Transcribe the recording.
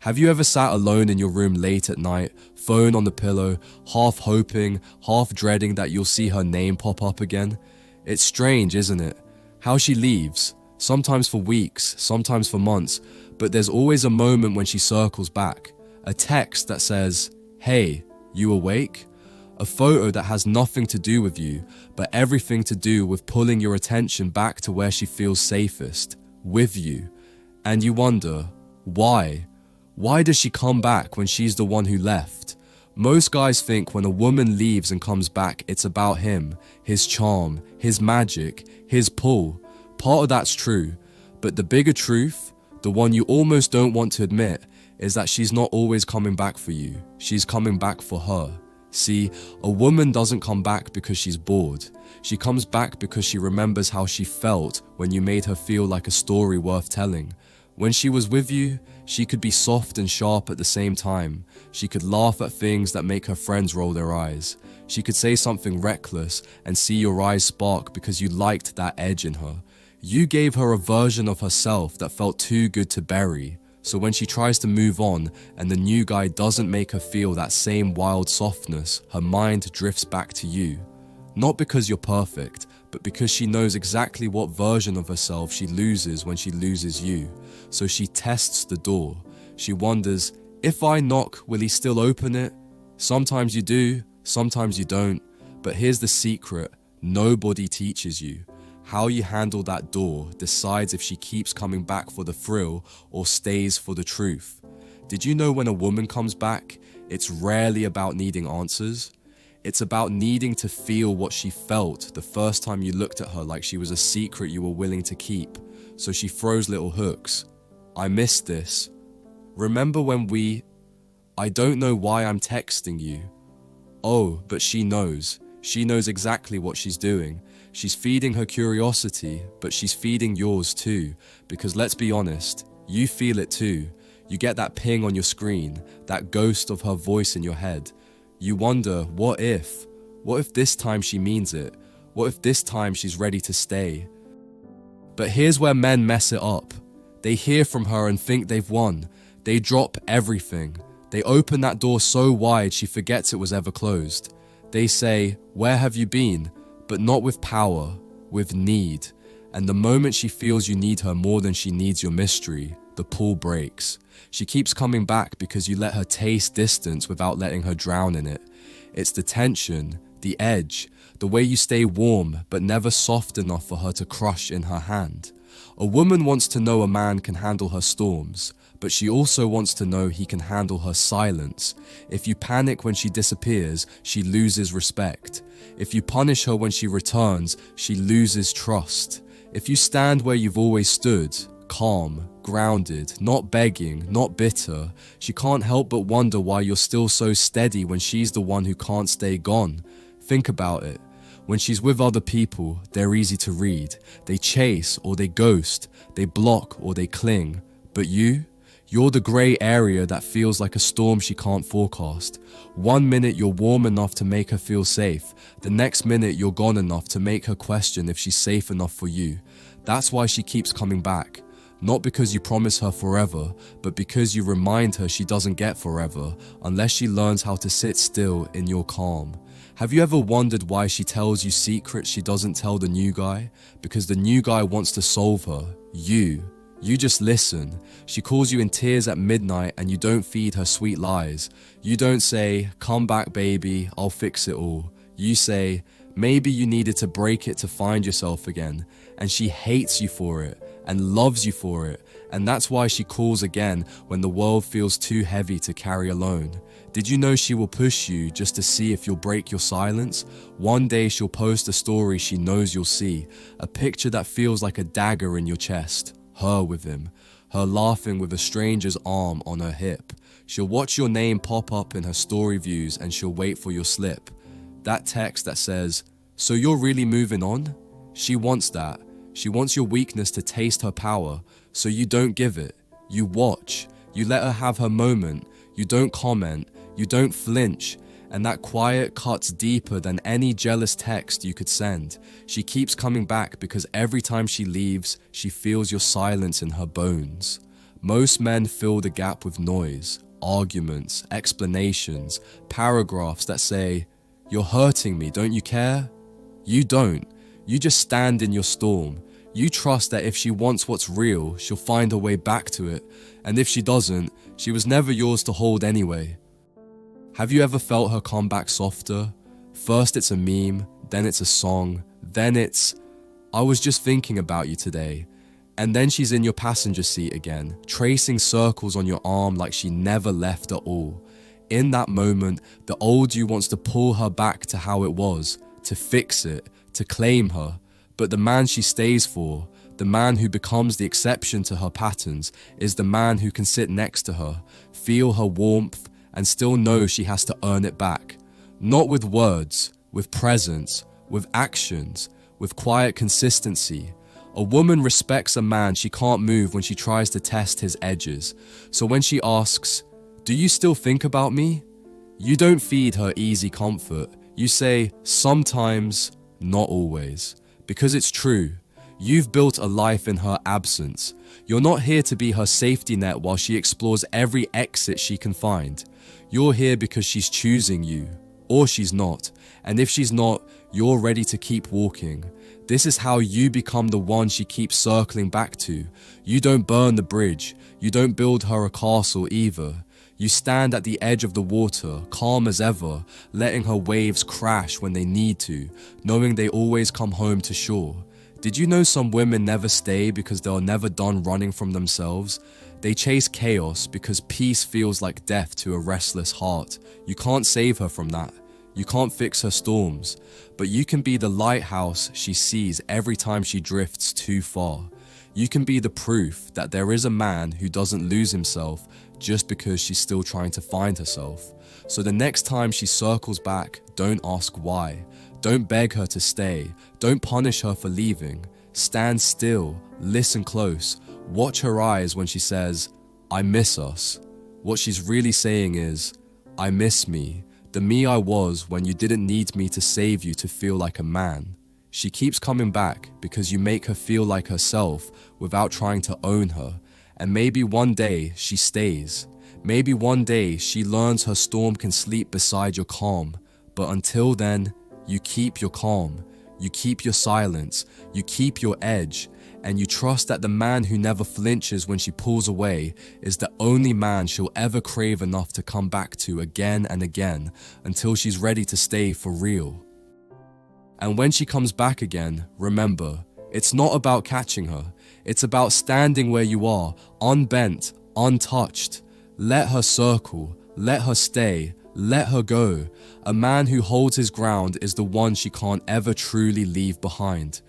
Have you ever sat alone in your room late at night, phone on the pillow, half hoping, half dreading that you'll see her name pop up again? It's strange, isn't it? How she leaves, sometimes for weeks, sometimes for months, but there's always a moment when she circles back. A text that says, "Hey, you awake?" A photo that has nothing to do with you, but everything to do with pulling your attention back to where she feels safest, with you. And you wonder, why? Why does she come back when she's the one who left? Most guys think when a woman leaves and comes back, it's about him, his charm, his magic, his pull. Part of that's true, but the bigger truth, the one you almost don't want to admit, is that she's not always coming back for you. She's coming back for her. See, a woman doesn't come back because she's bored. She comes back because she remembers how she felt when you made her feel like a story worth telling. When she was with you, she could be soft and sharp at the same time. She could laugh at things that make her friends roll their eyes. She could say something reckless and see your eyes spark because you liked that edge in her. You gave her a version of herself that felt too good to bury. So when she tries to move on and the new guy doesn't make her feel that same wild softness, her mind drifts back to you. Not because you're perfect, but because she knows exactly what version of herself she loses when she loses you. So she tests the door. She wonders, if I knock, will he still open it? Sometimes you do, sometimes you don't. But here's the secret, nobody teaches you. How you handle that door decides if she keeps coming back for the thrill or stays for the truth. Did you know when a woman comes back, it's rarely about needing answers? It's about needing to feel what she felt the first time you looked at her, like she was a secret you were willing to keep. So she throws little hooks. I missed this. Remember when I don't know why I'm texting you. Oh, but she knows. She knows exactly what she's doing. She's feeding her curiosity, but she's feeding yours too. Because let's be honest, you feel it too. You get that ping on your screen, that ghost of her voice in your head. You wonder, what if? What if this time she means it? What if this time she's ready to stay? But here's where men mess it up. They hear from her and think they've won. They drop everything. They open that door so wide she forgets it was ever closed. They say, "Where have you been?" But not with power, with need. And the moment she feels you need her more than she needs your mystery, the pull breaks. She keeps coming back because you let her taste distance without letting her drown in it. It's the tension, the edge, the way you stay warm but never soft enough for her to crush in her hand. A woman wants to know a man can handle her storms, but she also wants to know he can handle her silence. If you panic when she disappears, she loses respect. If you punish her when she returns, she loses trust. If you stand where you've always stood, calm, grounded, not begging, not bitter, she can't help but wonder why you're still so steady when she's the one who can't stay gone. Think about it. When she's with other people, they're easy to read. They chase or they ghost, they block or they cling. But you're the grey area that feels like a storm she can't forecast. One minute you're warm enough to make her feel safe. The next minute you're gone enough to make her question if she's safe enough for you. That's why she keeps coming back. Not because you promise her forever, but because you remind her she doesn't get forever unless she learns how to sit still in your calm. Have you ever wondered why she tells you secrets she doesn't tell the new guy? Because the new guy wants to solve her. You just listen. She calls you in tears at midnight and you don't feed her sweet lies. You don't say, "Come back baby, I'll fix it all." You say, "Maybe you needed to break it to find yourself again." And she hates you for it and loves you for it. And that's why she calls again when the world feels too heavy to carry alone. Did you know she will push you just to see if you'll break your silence? One day she'll post a story she knows you'll see, a picture that feels like a dagger in your chest. Her with him, her laughing with a stranger's arm on her hip. She'll watch your name pop up in her story views and she'll wait for your slip. That text that says, "So you're really moving on?" She wants that. She wants your weakness to taste her power, so you don't give it. You watch. You let her have her moment. You don't comment. You don't flinch. And that quiet cuts deeper than any jealous text you could send. She keeps coming back because every time she leaves, she feels your silence in her bones. Most men fill the gap with noise, arguments, explanations, paragraphs that say, "You're hurting me, don't you care?" You don't. You just stand in your storm. You trust that if she wants what's real, she'll find her way back to it, and if she doesn't, she was never yours to hold anyway. Have you ever felt her come back softer? First it's a meme, then it's a song, then it's, "I was just thinking about you today." And then she's in your passenger seat again, tracing circles on your arm like she never left at all. In that moment, the old you wants to pull her back to how it was, to fix it, to claim her. But the man she stays for, the man who becomes the exception to her patterns, is the man who can sit next to her, feel her warmth, and still know she has to earn it back. Not with words, with presence, with actions, with quiet consistency. A woman respects a man she can't move when she tries to test his edges. So when she asks, "Do you still think about me?" you don't feed her easy comfort. You say, "Sometimes, not always." Because it's true. You've built a life in her absence. You're not here to be her safety net while she explores every exit she can find. You're here because she's choosing you. Or she's not. And if she's not, you're ready to keep walking. This is how you become the one she keeps circling back to. You don't burn the bridge. You don't build her a castle either. You stand at the edge of the water, calm as ever, letting her waves crash when they need to, knowing they always come home to shore. Did you know some women never stay because they are never done running from themselves? They chase chaos because peace feels like death to a restless heart. You can't save her from that. You can't fix her storms, but you can be the lighthouse she sees every time she drifts too far. You can be the proof that there is a man who doesn't lose himself just because she's still trying to find herself. So the next time she circles back, don't ask why. Don't beg her to stay. Don't punish her for leaving. Stand still, listen close, watch her eyes when she says, "I miss us." What she's really saying is, "I miss me. The me I was when you didn't need me to save you to feel like a man." She keeps coming back because you make her feel like herself without trying to own her. And maybe one day she stays. Maybe one day she learns her storm can sleep beside your calm. But until then, you keep your calm. You keep your silence. You keep your edge. And you trust that the man who never flinches when she pulls away is the only man she'll ever crave enough to come back to again and again until she's ready to stay for real. And when she comes back again, remember, it's not about catching her. It's about standing where you are, unbent, untouched. Let her circle, let her stay, let her go. A man who holds his ground is the one she can't ever truly leave behind.